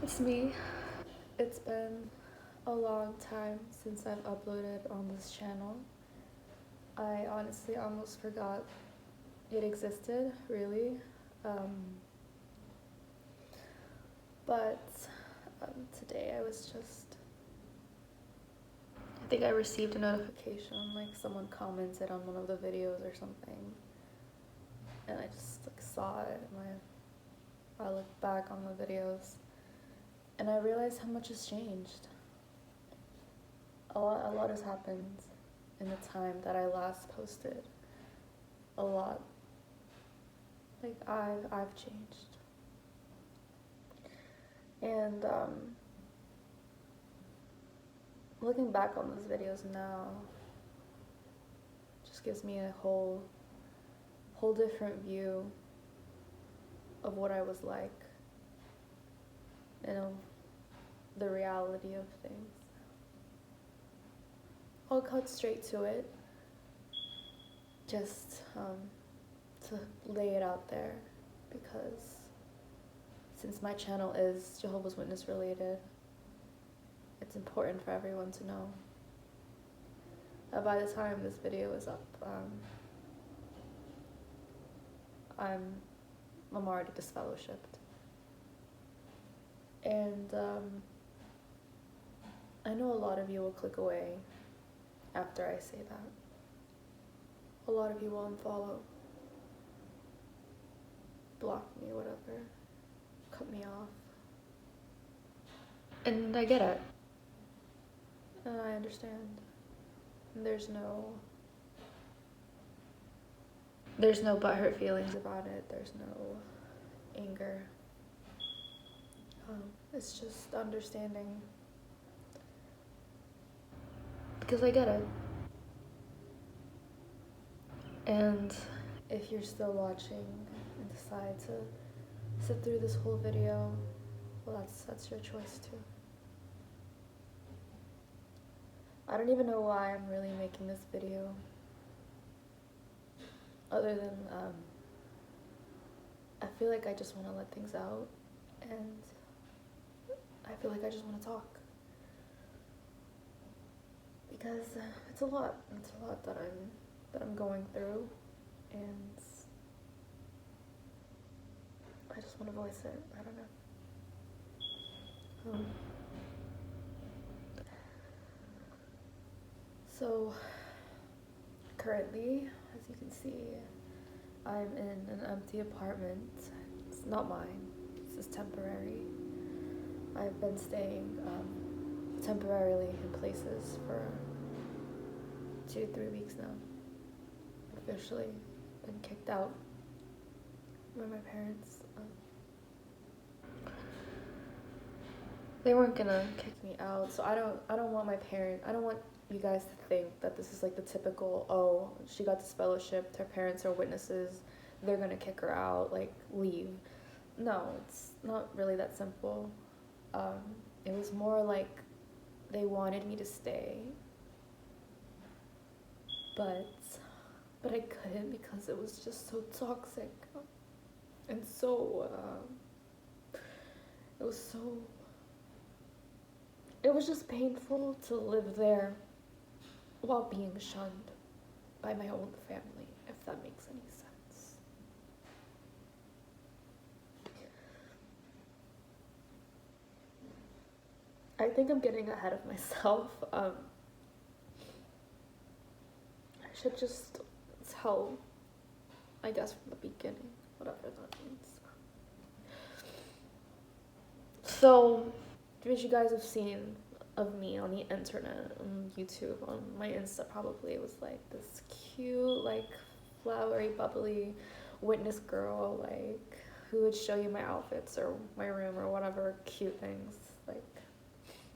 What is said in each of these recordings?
It's me. It's been a long time since I've uploaded on this channel. I honestly almost forgot it existed, really. Um, but today I think I received a notification, like someone commented on one of the videos or something. And I just saw it and I looked back on the videos and I realized how much has changed. A lot has happened in the time that I last posted. A lot. Like I've changed. And looking back on those videos now just gives me a whole different view of what I was like and of the reality of things. I'll cut straight to it, just to lay it out there, because since my channel is Jehovah's Witness related, it's important for everyone to know that by the time this video is up, I'm already disfellowshipped. And I know a lot of you will click away after I say that. A lot of you will unfollow, block me, whatever, cut me off. And I get it. And I understand. And there's no butthurt feelings about it. There's no anger. It's just understanding. Because I get it. And if you're still watching and decide to sit through this whole video, well, that's your choice too. I don't even know why I'm really making this video, other than I feel like I just want to let things out, and I feel like I just want to talk, because it's a lot that I'm going through, and I just want to voice it. I don't know. So currently, as you can see, I'm in an empty apartment. It's not mine. This is temporary. I've been staying temporarily in places for 2-3 weeks now. Officially been kicked out by my parents. They weren't gonna kick me out, so I don't want you guys to think that this is like the typical, oh, she got disfellowshipped, her parents are witnesses, they're gonna kick her out, like, leave. No, it's not really that simple. It was more like they wanted me to stay, but I couldn't, because it was just so toxic, and so it was just painful to live there while being shunned by my own family, if that makes any sense. I think I'm getting ahead of myself. I should just tell, I guess, from the beginning, whatever that means. So, as you guys have seen of me on the internet, on YouTube, on my Insta probably, it was like this cute, like flowery, bubbly witness girl, like, who would show you my outfits or my room or whatever cute things. Like,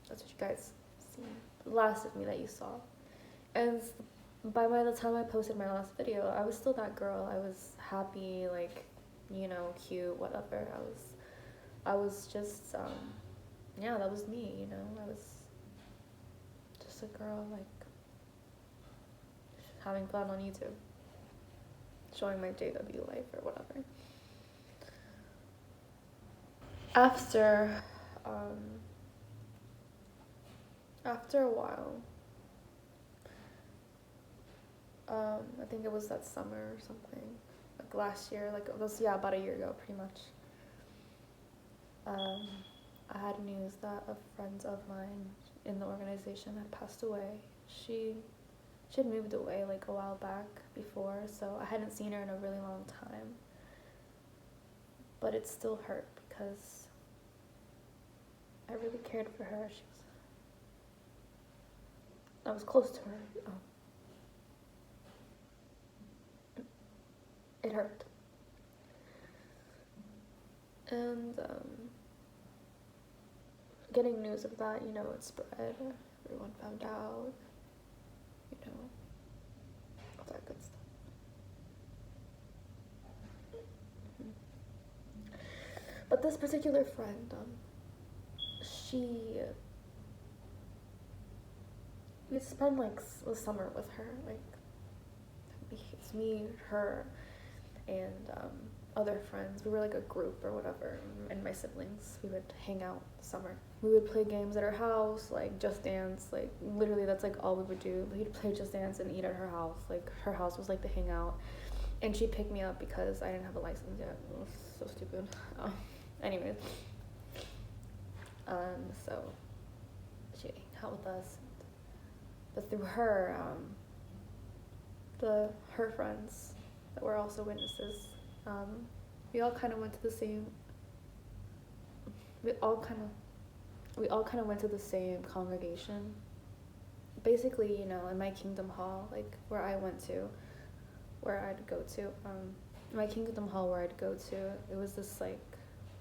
that's what you guys seen. The last of me that you saw. And by the time I posted my last video, I was still that girl. I was happy, like, you know, cute, whatever. I was just, yeah, that was me, you know. I was just a girl, like, having fun on YouTube, showing my JW life or whatever. After after a while, I think it was that summer or something, like last year, like it was, yeah, about a year ago, pretty much. I had news that a friend of mine in the organization had passed away. She had moved away like a while back before, so I hadn't seen her in a really long time. But it still hurt because I really cared for her. I was close to her. It hurt. And getting news of that, it spread. Everyone found out, all that good stuff. But this particular friend, we spent like the summer with her, like it's me, her, and other friends. We were like a group or whatever, and my siblings. We would hang out summer. We would play games at her house, like Just Dance, like literally that's like all we would do. We'd play Just Dance and eat at her house. Like her house was like the hangout, and she picked me up because I didn't have a license yet. It was so stupid. Anyways, so she hung out with us, but through her, her friends that were also witnesses, we all kind of went to the same. We all kind of went to the same congregation. Basically, in my Kingdom Hall, like where I'd go to, my Kingdom Hall where I'd go to, it was this like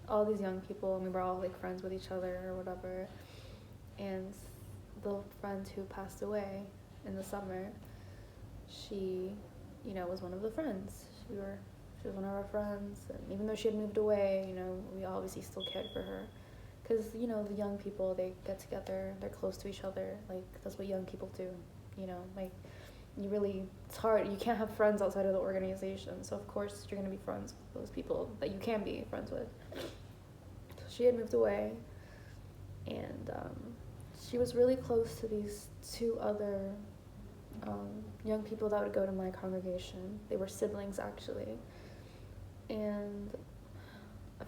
all these young people, and we were all like friends with each other or whatever. And the friend who passed away in the summer, she, was one of the friends. She was one of our friends, and even though she had moved away, we obviously still cared for her. Because, the young people, they get together, they're close to each other, like, that's what young people do, like, it's hard, you can't have friends outside of the organization, so of course you're going to be friends with those people that you can be friends with. So she had moved away, and she was really close to these two other young people that would go to my congregation. They were siblings, actually, and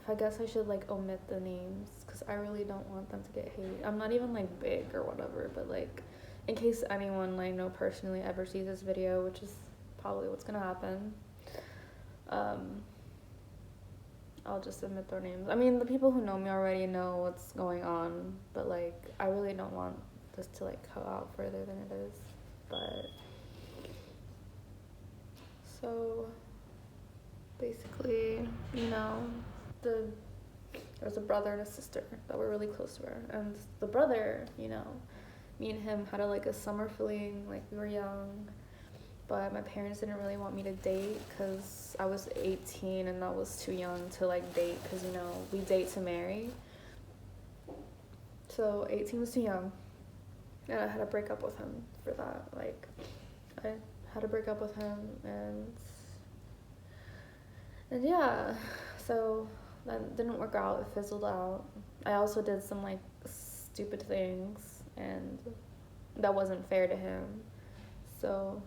I guess I should like omit the names because I really don't want them to get hate. I'm not even like big or whatever, but like in case anyone I know personally ever sees this video, which is probably what's gonna happen, I'll just omit their names. I mean, the people who know me already know what's going on, but like I really don't want this to like go out further than it is. But so basically, there was a brother and a sister that were really close to her, and the brother, me and him had a summer fling, like we were young, but my parents didn't really want me to date because I was 18 and that was too young to like date, because we date to marry, so 18 was too young, and I had to break up with him for that. Like I had to break up with him, and yeah, so that didn't work out. It fizzled out. I also did some like stupid things, and that wasn't fair to him. So,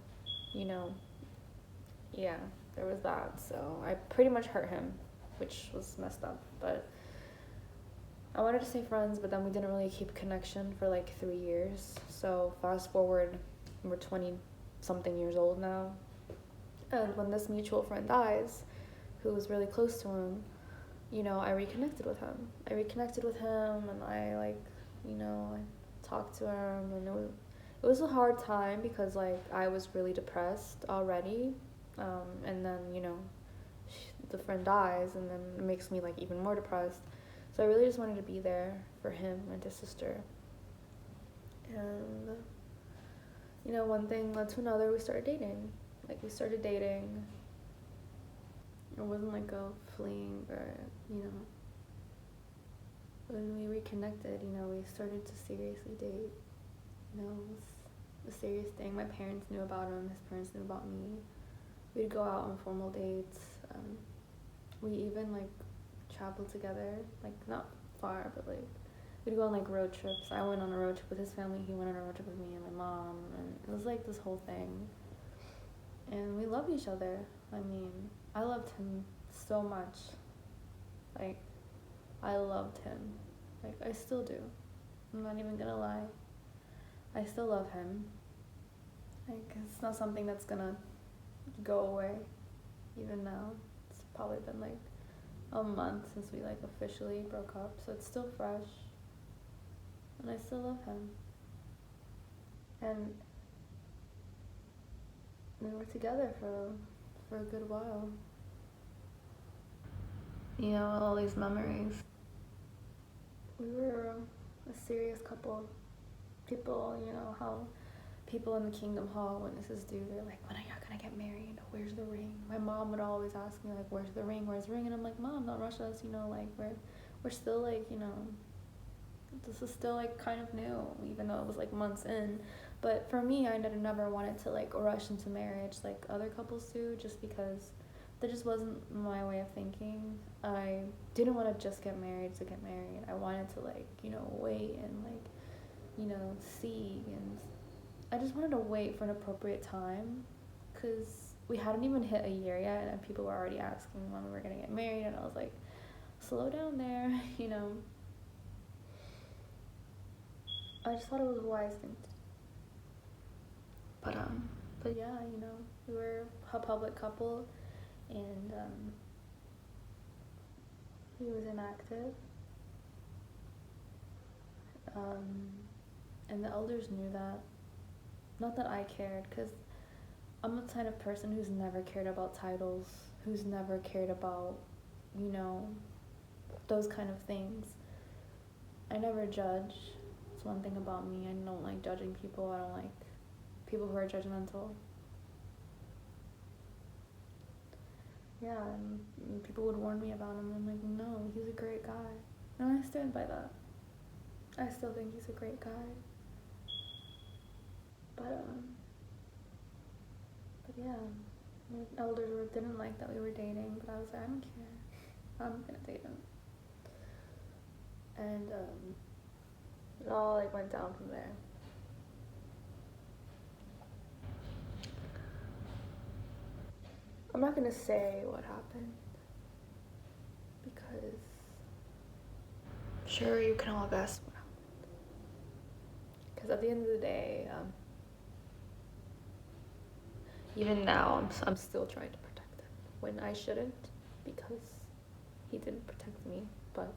yeah, there was that. So I pretty much hurt him, which was messed up. But I wanted to stay friends, but then we didn't really keep connection for like 3 years. So fast forward, we're 20-something years old now. And when this mutual friend dies, who was really close to him, I reconnected with him. And I talked to him, and it was a hard time because like I was really depressed already, and then the friend dies, and then it makes me like even more depressed. So I really just wanted to be there for him and his sister. And one thing led to another. We started dating. It wasn't like a fling or, when we reconnected, we started to seriously date. It was a serious thing. My parents knew about him, his parents knew about me. We'd go out on formal dates. We even like traveled together, like not far, but like we'd go on like road trips. I went on a road trip with his family. He went on a road trip with me and my mom, and it was like this whole thing. And we loved each other. I mean, I loved him so much. Like, I loved him. Like, I still do. I'm not even gonna lie. I still love him. Like, it's not something that's gonna go away. Even now, it's probably been like a month since we like officially broke up, so it's still fresh. And I still love him. And we were together for a good while. You know, all these memories. We were a serious couple. People, you know, how people in the Kingdom Hall, when this is due, they're like, when are you gonna get married? Where's the ring? My mom would always ask me, like, where's the ring? Where's the ring? And I'm like, Mom, don't rush us, you know, like, we're still, like, you know, this is still, like, kind of new, even though it was, like, months in. But for me, I never wanted to, like, rush into marriage like other couples do, just because that just wasn't my way of thinking. I didn't want to just get married to get married. I wanted to, like, you know, wait and, like, you know, see, and I just wanted to wait for an appropriate time, because we hadn't even hit a year yet, and people were already asking when we were gonna get married, and I was like, slow down there, you know. I just thought it was a wise thing to do. But yeah, you know, we were a public couple, and he was inactive, and the elders knew that. Not that I cared, because I'm the kind of person who's never cared about titles, who's never cared about, you know, those kind of things. I never judge. It's one thing about me. I don't like judging people. I don't like people who are judgmental. Yeah, and people would warn me about him, and I'm like, no, he's a great guy. And I stand by that. I still think he's a great guy. But yeah, my elders didn't like that we were dating, but I was like, I don't care. I'm gonna date him. And it all like went down from there. I'm not gonna say what happened, because sure, you can all guess what happened. Because at the end of the day, even now, I'm still trying to protect him when I shouldn't, because he didn't protect me. But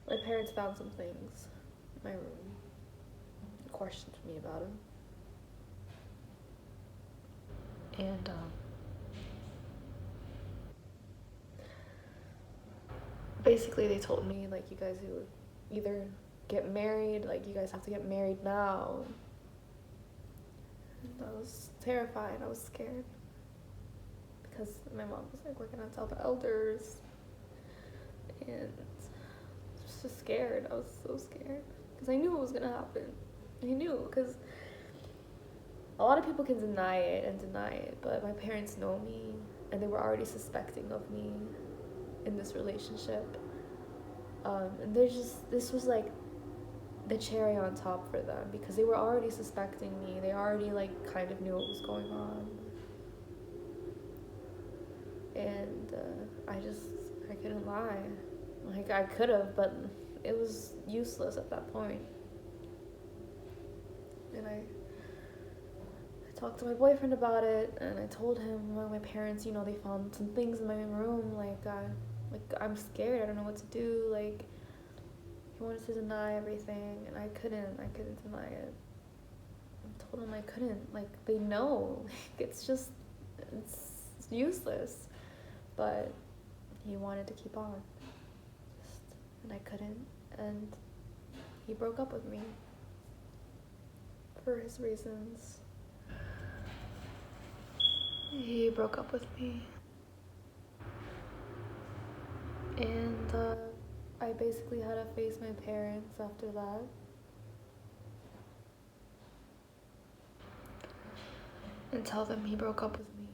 my parents found some things in my room, questioned me about him, and basically they told me, like, you guys would either get married, like, you guys have to get married now. And I was terrified. I was scared, because my mom was like, we're gonna tell the elders, and I was just scared. I was so scared, because I knew it was gonna happen. I knew, because a lot of people can deny it, but my parents know me, and they were already suspecting of me in this relationship. And this was like the cherry on top for them, because they were already suspecting me. They already like kind of knew what was going on. And I couldn't lie. Like, I could have, but it was useless at that point. And I talked to my boyfriend about it, and I told him, my parents, you know, they found some things in my room, like I'm scared, I don't know what to do, like, he wanted to deny everything, and I couldn't deny it. I told him I couldn't, like, they know, it's useless, but he wanted to keep on, and I couldn't, and he broke up with me, for his reasons. He broke up with me, and I basically had to face my parents after that. And tell them he broke up with me.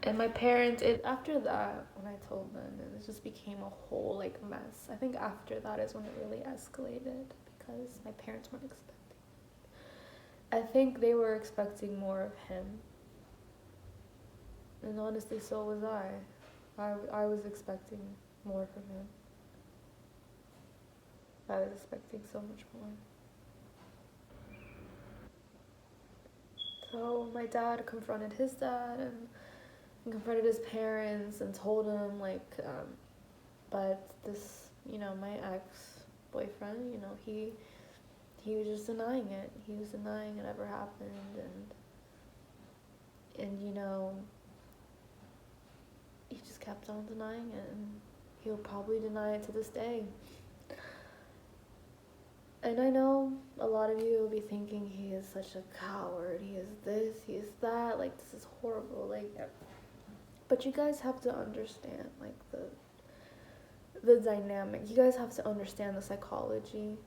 And my parents, after that, when I told them, it just became a whole like mess. I think after that is when it really escalated because my parents weren't expecting. I think they were expecting more of him, and honestly, so was I. I was expecting more from him. I was expecting so much more. So my dad confronted his dad and confronted his parents and told him like, but this, my ex boyfriend, he was just denying it. He was denying it ever happened, and he just kept on denying it, and he'll probably deny it to this day. And I know a lot of you will be thinking he is such a coward. He is this, he is that. Like, this is horrible. Like, but you guys have to understand, like, the dynamic. You guys have to understand the psychology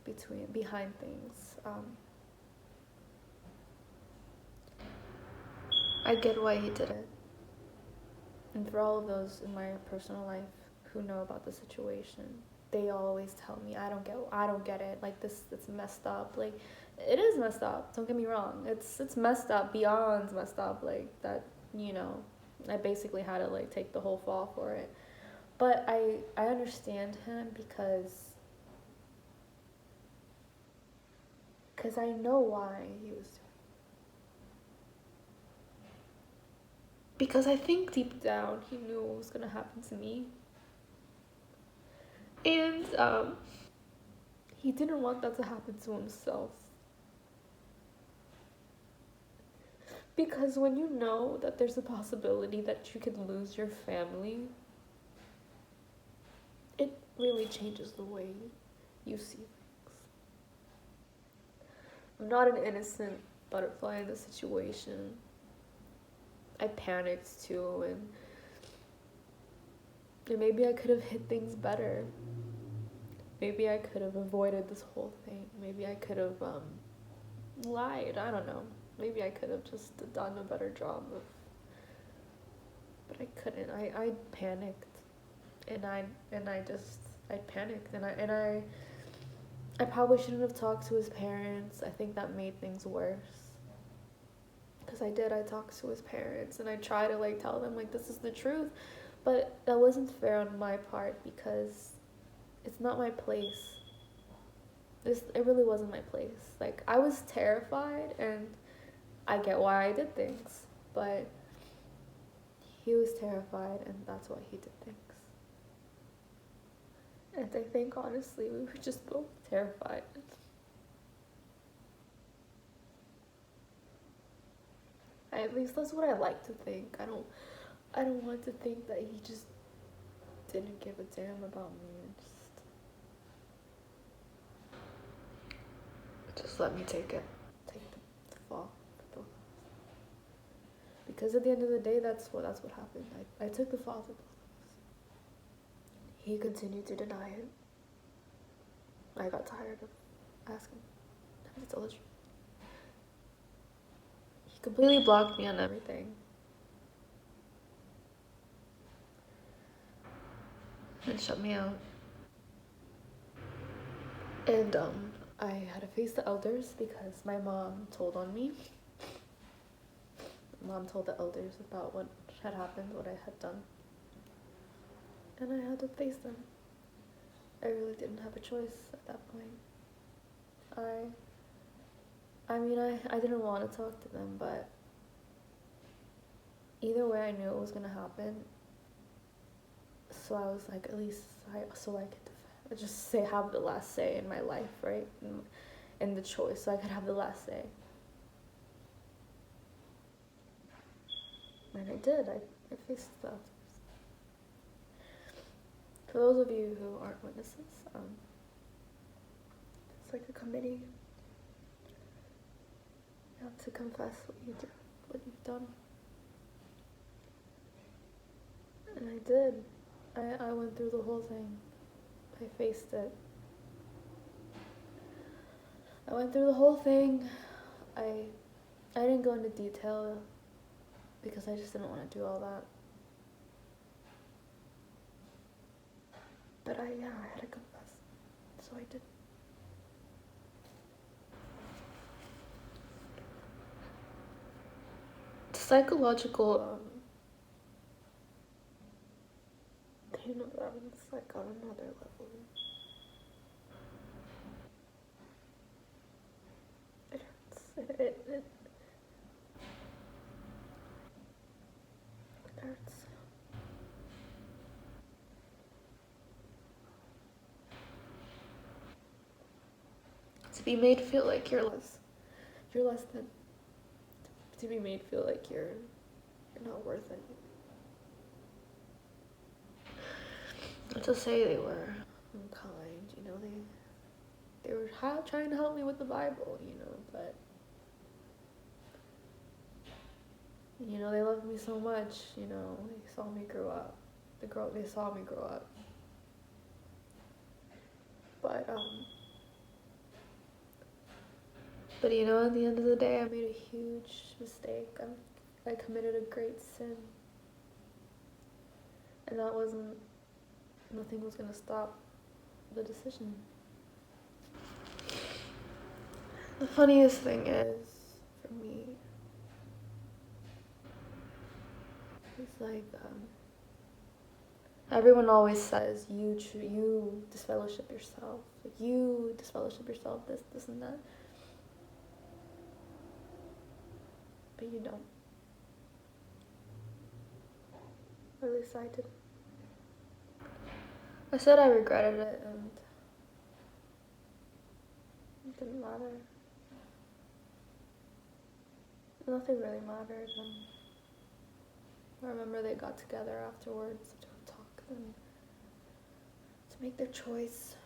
behind things. I get why he did it. And for all of those in my personal life who know about the situation, they always tell me, I don't get it. Like, it's messed up. Like, it is messed up. Don't get me wrong. It's messed up beyond messed up. Like, that, I basically had to like take the whole fall for it. But I understand him because I know why he was doing it. Because I think deep down he knew what was gonna happen to me, and he didn't want that to happen to himself. Because when you know that there's a possibility that you could lose your family, it really changes the way you see things. I'm not an innocent butterfly in the situation. I panicked too, and maybe I could have hid things better. Maybe I could have avoided this whole thing. Maybe I could have lied. I don't know. Maybe I could have just done a better job of, but I couldn't. I panicked, and I panicked, and I probably shouldn't have talked to his parents. I think that made things worse. Because I talked to his parents, and I tried to like tell them like this is the truth, but that wasn't fair on my part because it's not my place. It really wasn't my place. Like, I was terrified, and I get why I did things, but he was terrified, and that's why he did things. And I think honestly we were just both terrified. At least that's what I like to think. I don't want to think that he just didn't give a damn about me and just let me take the fall for both of us. Because at the end of the day, that's what happened. I took the fall for both of us. He continued to deny it. I got tired of asking him to tell the truth. He completely blocked me on everything. And shut me out. And I had to face the elders because my mom told on me. Mom told the elders about what had happened, what I had done. And I had to face them. I really didn't have a choice at that point. I didn't want to talk to them, but either way I knew it was going to happen. So I was like, at least I could just have the last say in my life, right? In the choice, so I could have the last say. And I did. I faced the elders. For those of you who aren't witnesses, it's like a committee. You have to confess what you've done. And I did. I went through the whole thing. I faced it. I went through the whole thing. I didn't go into detail because I just didn't want to do all that. But I had to confess. So I did. Psychological pain of that is like on another level. It hurts. It hurts. To be made feel like you're less than. To be made feel like you're not worth it. Not to say they were unkind, you know, they were trying to help me with the Bible, you know, but you know, they loved me so much, you know, they saw me grow up. They saw me grow up. But you know, at the end of the day, I made a huge mistake. I committed a great sin. And nothing was gonna stop the decision. The funniest thing is, for me, it's like, everyone always says, you disfellowship yourself. Like, you disfellowship yourself, this and that. But you don't. Or at least I didn't. I said I regretted it, and it didn't matter. Nothing really mattered. And I remember they got together afterwards to talk and to make their choice.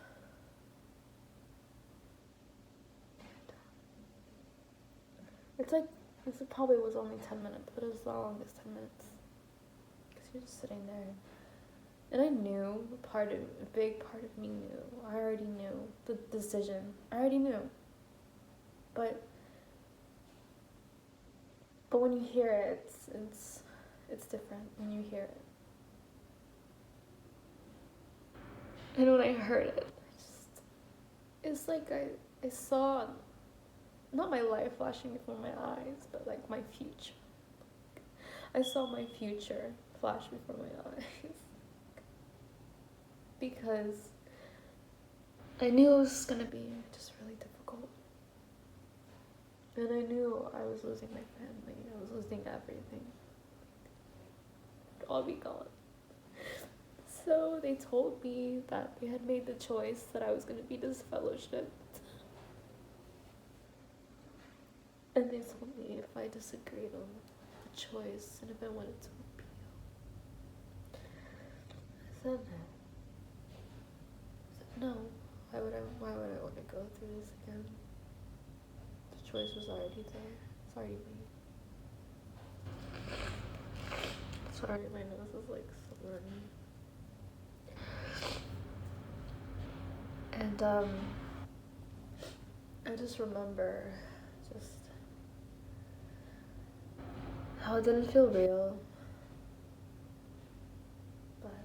It's like, this probably was only 10 minutes, but it was the longest 10 minutes. Because you're just sitting there. And I knew, a big part of me knew. I already knew the decision. I already knew. But when you hear it, it's different when you hear it. And when I heard it, it's like I saw, not my life flashing before my eyes, but like my future. I saw my future flash before my eyes. Because I knew it was gonna be just really difficult. And I knew I was losing my family. I was losing everything. It'd all be gone. So they told me that we had made the choice that I was gonna be disfellowshipped. And they told me if I disagreed on the choice and if I wanted to appeal. I said no. Why would I want to go through this again? The choice was already there. It's already made. Sorry, my nose is like so runny. And I just remember how it didn't feel real. But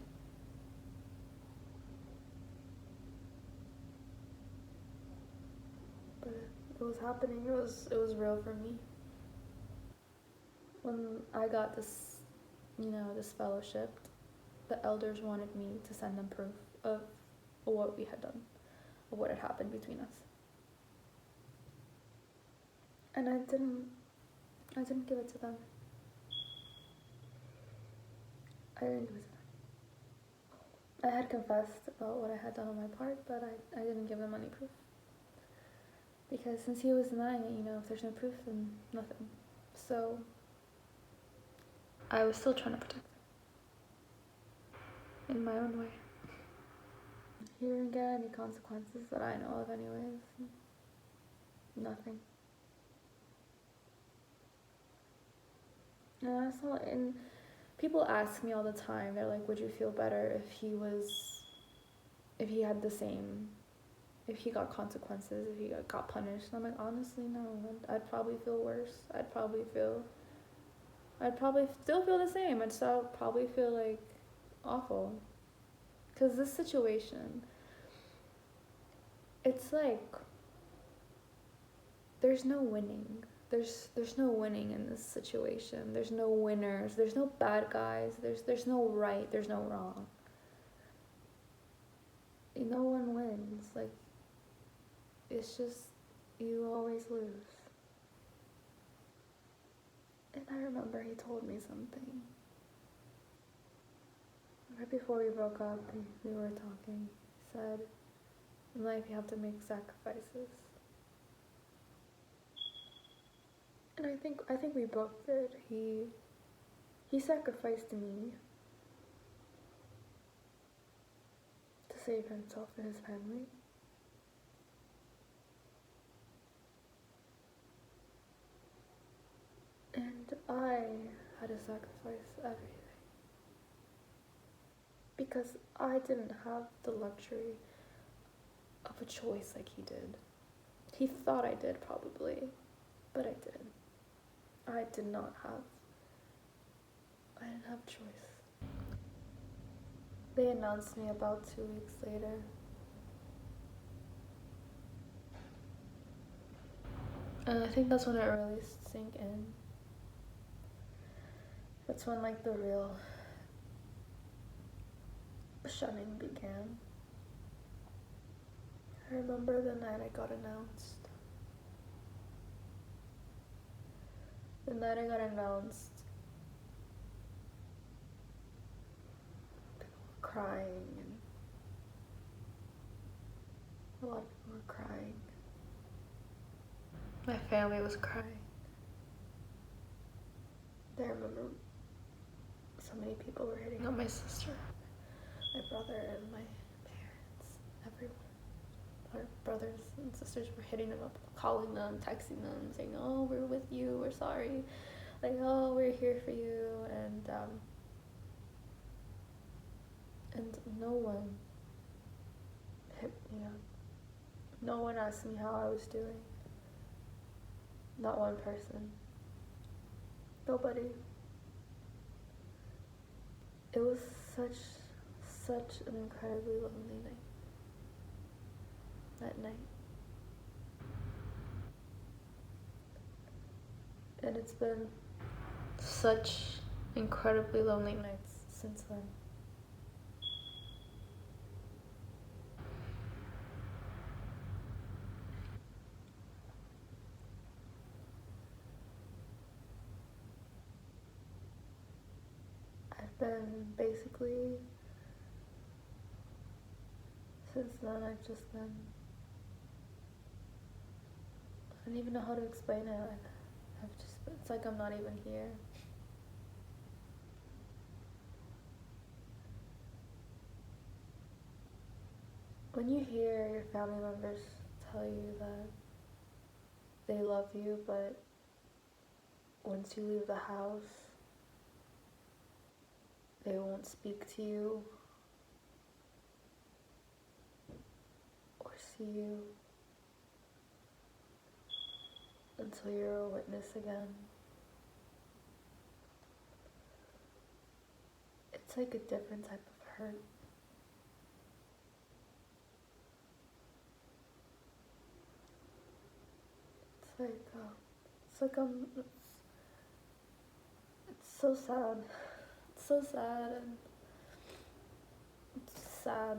it was happening. It was real for me. When I got this fellowship, the elders wanted me to send them proof of what we had done, of what had happened between us. And I didn't give it to them. I didn't give it to them. I had confessed about what I had done on my part, but I didn't give them any proof. Because since he was denying it, if there's no proof, then nothing. So I was still trying to protect them in my own way. He didn't get any consequences that I know of anyways. Nothing. And people ask me all the time, they're like, would you feel better if he had the same, if he got consequences, if he got punished? And I'm like, honestly, no. I'd probably feel worse. I'd probably still feel the same. I'd still probably feel like awful. Because this situation, it's like there's no winning. There's no winning in this situation. There's no winners. There's no bad guys. There's no right. There's no wrong. No one wins. Like, it's just you always lose. And I remember he told me something. Right before we broke up, we were talking. He said, in life you have to make sacrifices. And I think we both did. He sacrificed me to save himself and his family. And I had to sacrifice everything. Because I didn't have the luxury of a choice like he did. He thought I did, probably, but I didn't. I didn't have a choice. They announced me about 2 weeks later. And I think that's when it really sank in. That's when, like, the real shunning began. I remember the night I got announced. The night I got announced, people were crying, and a lot of people were crying. My family was crying. I remember so many people were hitting on my sister, my brother, and my parents, everyone. Our brothers and sisters were hitting them up, calling them, texting them, saying, "Oh, we're with you, we're sorry, like, oh, we're here for you," and no one hit me up. No one asked me how I was doing. Not one person. Nobody. It was such an incredibly lonely night. That night. And it's been such incredibly lonely nights since then. I've been basically, since then, I've just been, I don't even know how to explain it. I've just, it's like I'm not even here. When you hear your family members tell you that they love you, but once you leave the house, they won't speak to you or see you until you're a witness again. It's like a different type of hurt. It's so sad. It's so sad, and it's sad.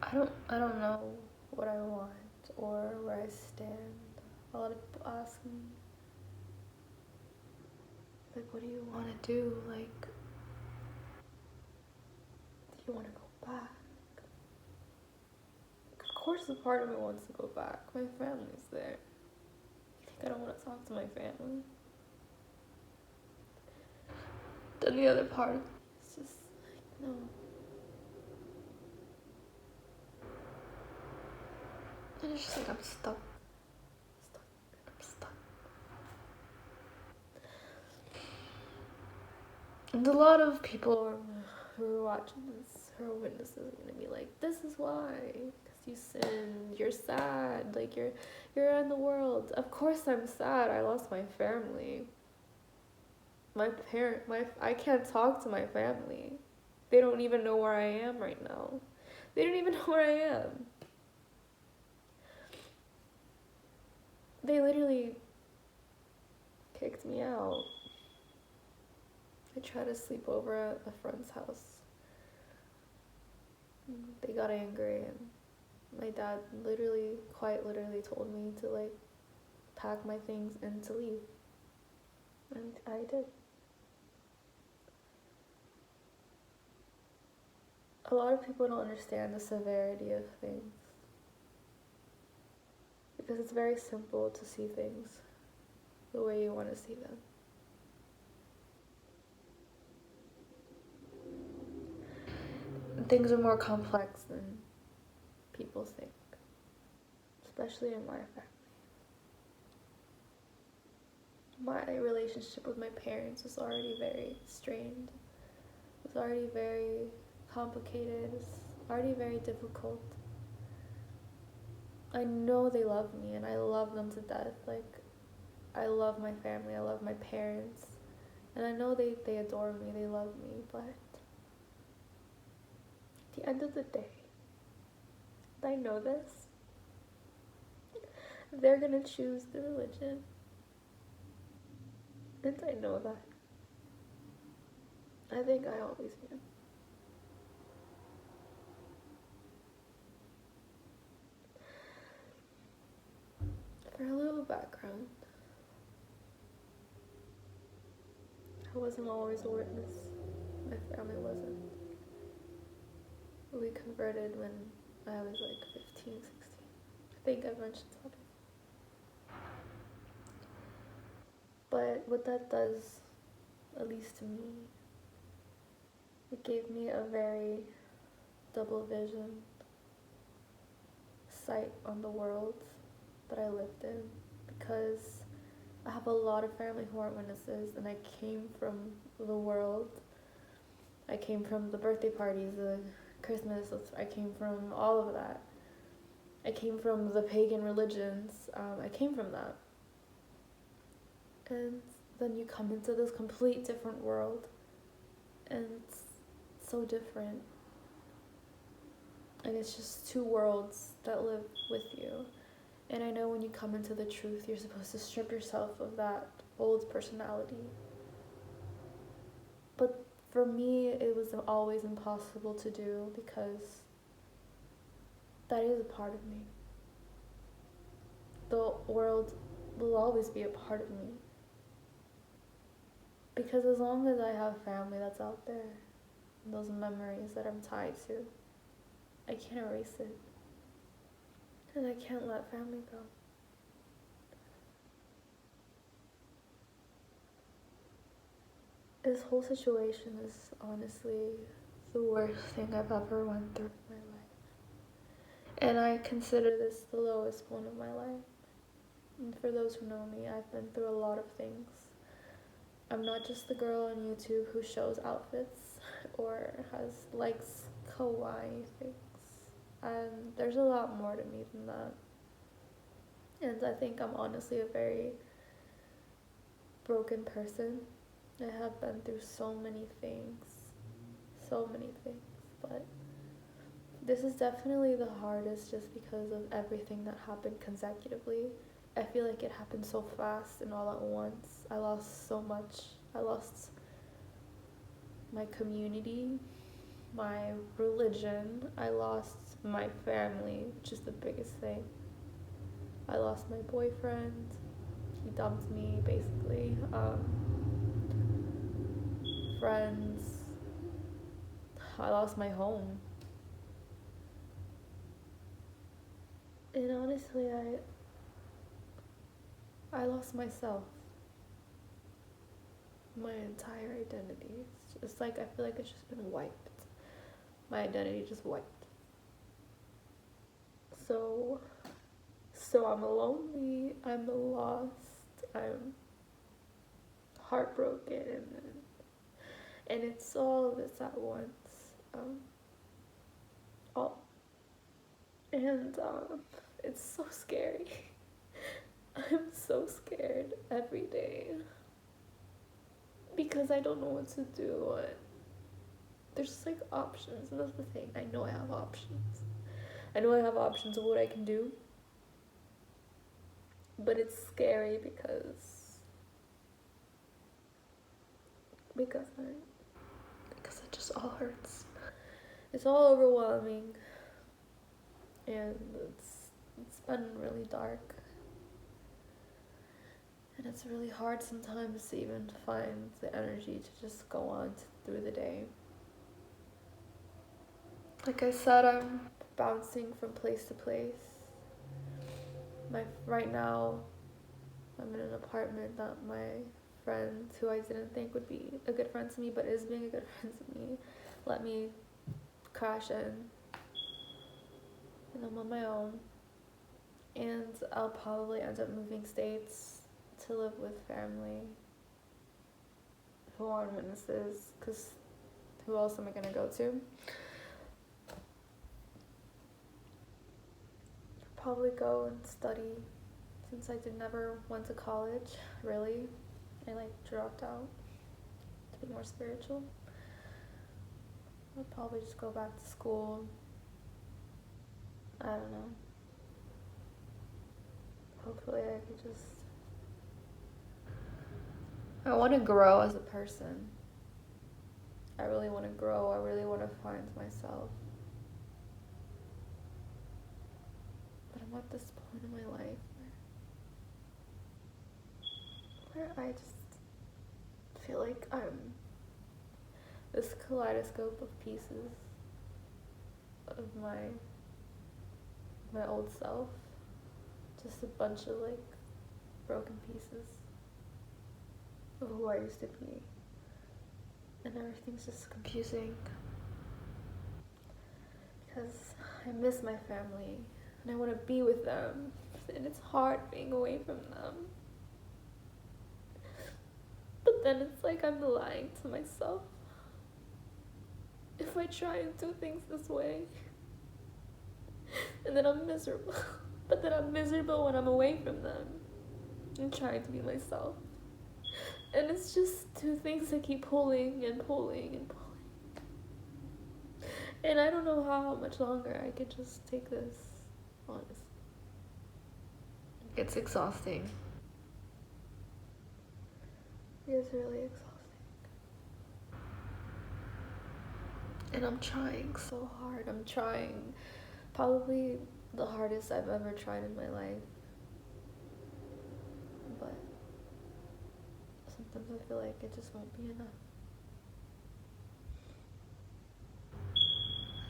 I don't know what I want or where I stand. A lot of people ask me, like, what do you want to do? Like, do you want to go back? Of course a part of me wants to go back. My family's there. You think I don't want to talk to my family? Then the other part of me is just like, no. And it's just like I'm stuck. I'm stuck. And a lot of people who are watching this, who are witnesses, are gonna be like, this is why. Because you sinned, you're sad, like you're in the world. Of course I'm sad, I lost my family. I can't talk to my family. They don't even know where I am right now. They don't even know where I am. They literally kicked me out. I tried to sleep over at a friend's house. They got angry, and my dad quite literally told me to like pack my things and to leave. And I did. A lot of people don't understand the severity of things because it's very simple to see things the way you want to see them. Things are more complex than people think, especially in my family. My relationship with my parents was already very strained. It was already very complicated. It's already very difficult. I know they love me and I love them to death. Like, I love my family, I love my parents. And I know they adore me, they love me, but at the end of the day, I know this. They're gonna choose the religion. And I know that. I think I always knew. For a little background, I wasn't always a witness. My family wasn't. We converted when I was like 15, 16. I think I mentioned that before. But what that does, at least to me, it gave me a very double vision sight on the world that I lived in, because I have a lot of family who aren't witnesses, and I came from the world. I came from the birthday parties, the Christmas, I came from all of that. I came from the pagan religions. I came from that. And then you come into this complete different world, and it's so different. And it's just two worlds that live with you. And I know when you come into the truth, you're supposed to strip yourself of that old personality. But for me, it was always impossible to do because that is a part of me. The world will always be a part of me. Because as long as I have family that's out there, and those memories that I'm tied to, I can't erase it. And I can't let family go. This whole situation is honestly the worst thing I've ever went through in my life. And I consider this the lowest point of my life. And for those who know me, I've been through a lot of things. I'm not just the girl on YouTube who shows outfits or likes kawaii things. And there's a lot more to me than that. And I think I'm honestly a very broken person. I have been through so many things. But this is definitely the hardest just because of everything that happened consecutively. I feel like it happened so fast and all at once. I lost so much. I lost my community, my religion. I lost my family, which is the biggest thing. I lost my boyfriend. He dumped me, basically. Friends. I lost my home. And honestly, I lost myself. My entire identity. It's like I feel like it's just been wiped. My identity just wiped. So I'm lonely, I'm lost, I'm heartbroken, and it's all of this at once. All, and it's so scary. I'm so scared every day because I don't know what to do. There's just like options, and that's the thing. I know I have options. I know I have options of what I can do, but it's scary because I because it just all hurts. It's all overwhelming, and it's been really dark, and it's really hard sometimes to even find the energy to just go on through the day. Like I said, I'm bouncing from place to place. Right now, I'm in an apartment that my friend, who I didn't think would be a good friend to me, but is being a good friend to me, let me crash in. And I'm on my own. And I'll probably end up moving states to live with family who aren't witnesses, because who else am I going to go to? Probably go and study, since I never went to college, really. I dropped out to be more spiritual. I'll probably just go back to school. I don't know. Hopefully I could just... I want to grow as a person. I really want to grow. I really want to find myself. But I'm at this point in my life where I just feel like I'm this kaleidoscope of pieces of my old self. Just a bunch of broken pieces of who I used to be. And everything's just confusing. Because I miss my family and I want to be with them. And it's hard being away from them. But then it's like I'm lying to myself if I try and do things this way. And then I'm miserable. But then I'm miserable when I'm away from them and trying to be myself. And it's just two things that keep pulling and pulling and pulling. And I don't know how much longer I could just take this, honestly. It's exhausting. It's really exhausting. And I'm trying so hard. I'm trying probably the hardest I've ever tried in my life. But sometimes I feel like it just won't be enough.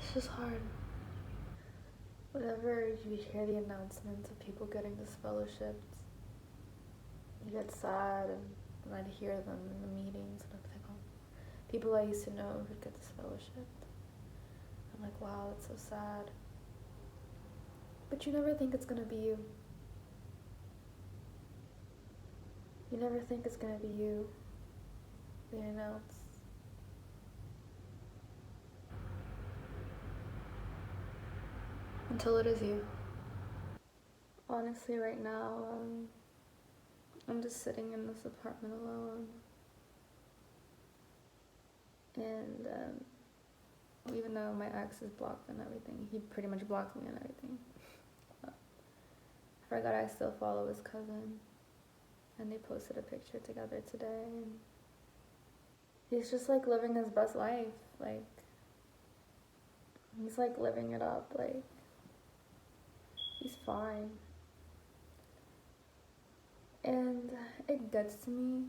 It's just hard. Whenever you hear the announcements of people getting disfellowshipped, you get sad, and I'd hear them in the meetings, and I'd think, oh, people I used to know who'd get disfellowshipped. I'm like, wow, it's so sad. But you never think it's gonna be you. You never think it's gonna be you they announce. Until it is you. Honestly, right now, I'm just sitting in this apartment alone. And even though my ex is blocked and everything, he pretty much blocked me and everything. I forgot I still follow his cousin. And they posted a picture together today. And he's just living his best life. He's living it up. He's fine. And it gets to me,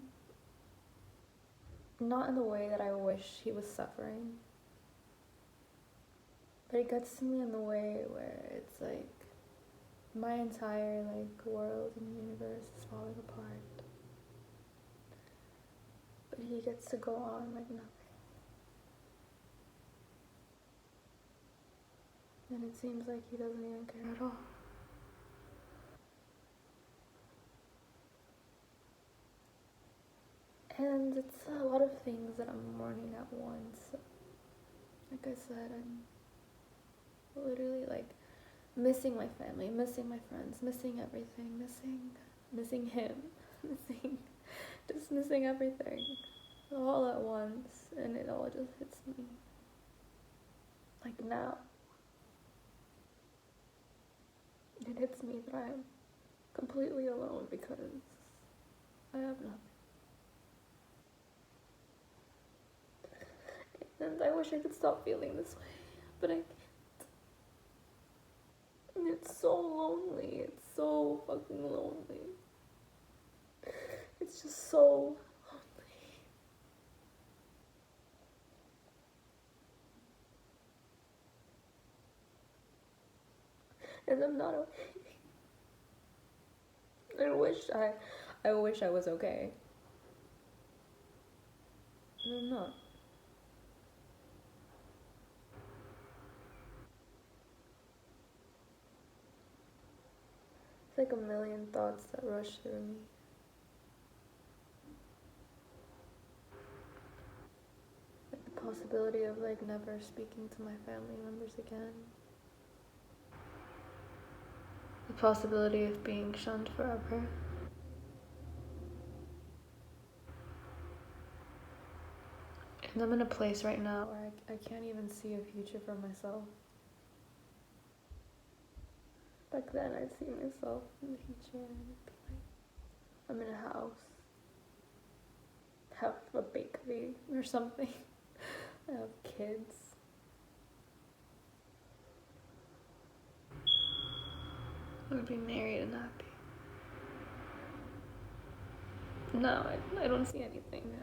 not in the way that I wish he was suffering, but it gets to me in the way where it's my entire world and universe is falling apart, but he gets to go on like nothing. And it seems like he doesn't even care at all. And it's a lot of things that I'm mourning at once. Like I said, I'm literally missing my family, missing my friends, missing everything, missing him, missing everything. all at once, and it all just hits me. Like now, it hits me that I'm completely alone because I have nothing. And I wish I could stop feeling this way, but I can't. And it's so lonely. It's so fucking lonely. It's just so lonely. And I'm not okay. I wish I was okay. And I'm not. It's like a million thoughts that rush through me. Like the possibility of like never speaking to my family members again. The possibility of being shunned forever. And I'm in a place right now where I can't even see a future for myself. Back then I'd see myself in the future and it'd be like, I'm in a house, have a bakery or something. I have kids. I would be married and happy. No, I don't see anything.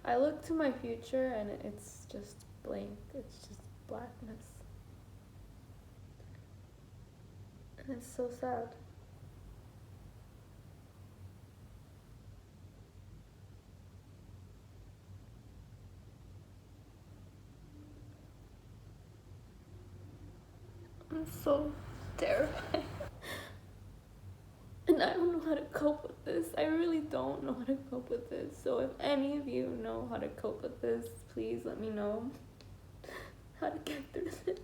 I look to my future and it's just blank. It's just blackness. And it's so sad. I'm so terrified. And I don't know how to cope with this. I really don't know how to cope with this. So if any of you know how to cope with this, please let me know how to get through this.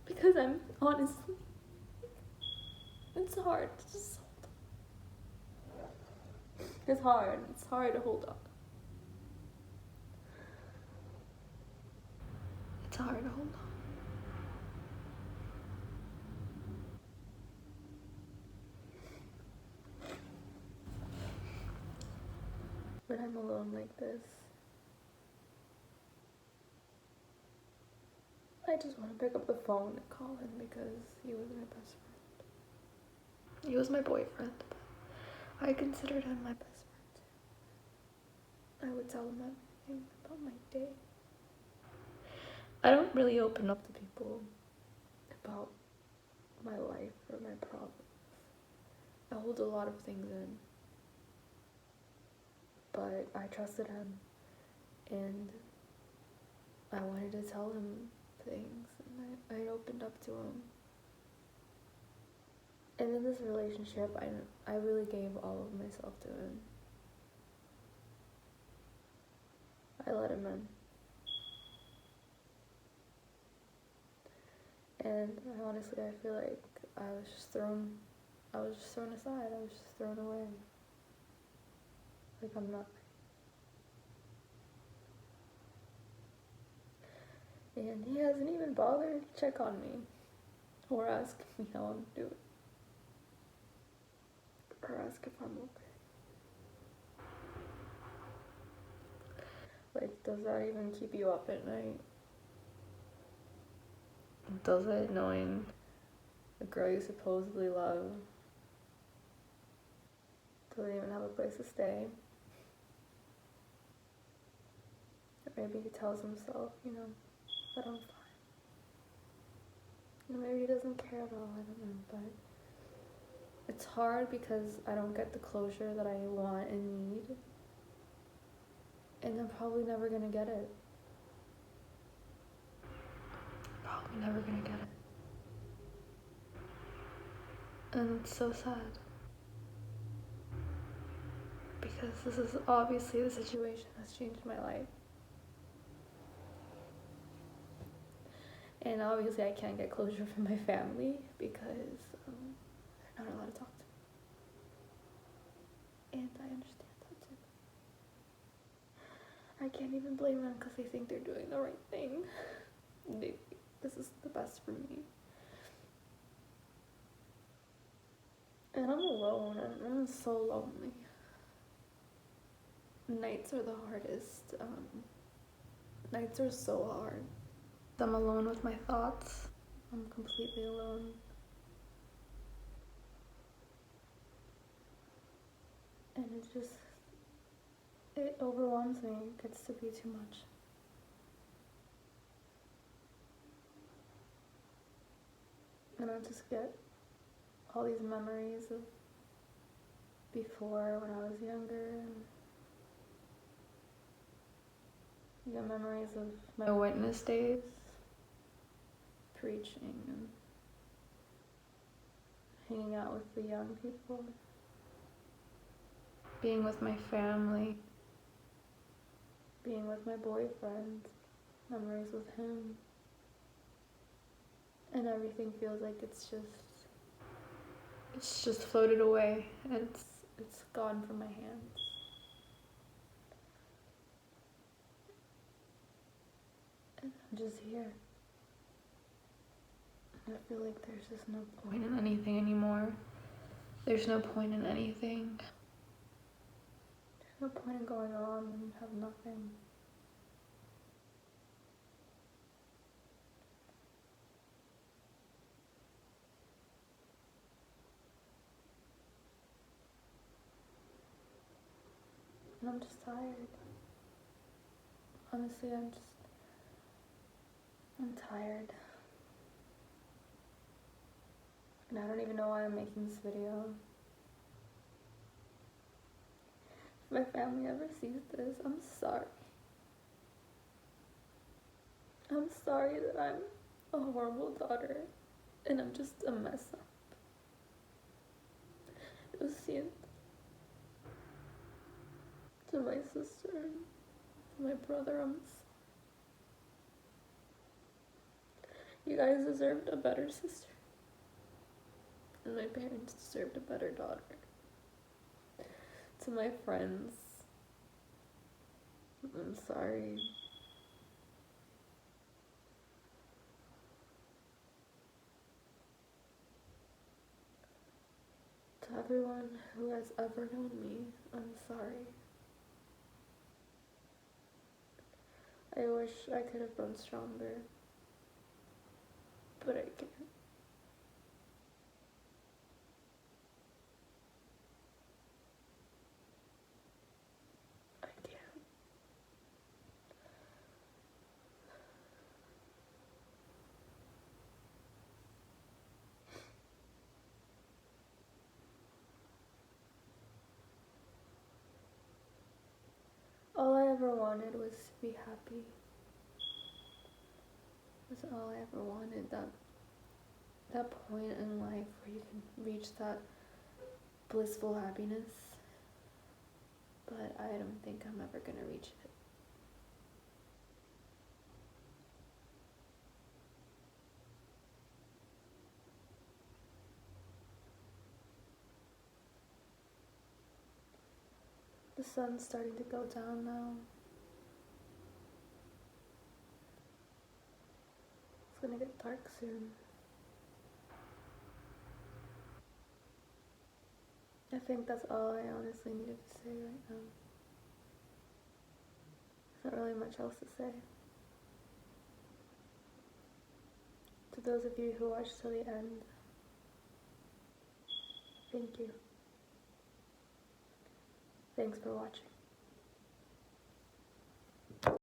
Because I'm honestly, it's hard. It's hard. It's hard to hold on. It's hard to hold on. When I'm alone like this, I just want to pick up the phone and call him because he was my best friend. He was my boyfriend, but I considered him my best friend. I would tell him everything about my day. I don't really open up to people about my life or my problems. I hold a lot of things in. But I trusted him and I wanted to tell him things and I opened up to him. And in this relationship, I really gave all of myself to him. I let him in. And honestly, I feel like I was just thrown aside. I was just thrown away. Like I'm not. And he hasn't even bothered to check on me or ask me how I'm doing. Or ask if I'm okay. Like, does that even keep you up at night? Does it, knowing the girl you supposedly love doesn't even have a place to stay? Or maybe he tells himself, that I'm fine. Maybe he doesn't care at all, I don't know, but it's hard because I don't get the closure that I want and need. And I'm probably never gonna get it. Probably never gonna get it. And it's so sad. Because this is obviously the situation that's changed my life. And obviously I can't get closure from my family because they're not allowed to talk to me. And I understand that too. I can't even blame them because they think they're doing the right thing. They think this is the best for me. And I'm alone, and I'm so lonely. Nights are the hardest. Nights are so hard. I'm alone with my thoughts. I'm completely alone. And it overwhelms me. It gets to be too much. And I just get all these memories of before when I was younger, and I get memories of my witness days, preaching and hanging out with the young people, being with my family, being with my boyfriend, memories with him, and everything feels like it's just floated away. It's gone from my hands. And I'm just here. I feel like there's just no point in anything anymore. There's no point in anything. There's no point in going on when you have nothing. And I'm just tired. Honestly, I'm tired. And I don't even know why I'm making this video. If my family ever sees this, I'm sorry. I'm sorry that I'm a horrible daughter and I'm just a mess up. Lo siento. To my sister, to my brother, you guys deserved a better sister. And my parents deserved a better daughter. To my friends, I'm sorry. To everyone who has ever known me, I'm sorry. I wish I could have been stronger, but I can't. I can't. All I ever wanted was to be happy. That's all I ever wanted. That point in life where you can reach that blissful happiness. But I don't think I'm ever gonna reach it. The sun's starting to go down now. It's gonna get dark soon. I think that's all I honestly needed to say right now. There's not really much else to say. To those of you who watched till the end, thank you. Thanks for watching.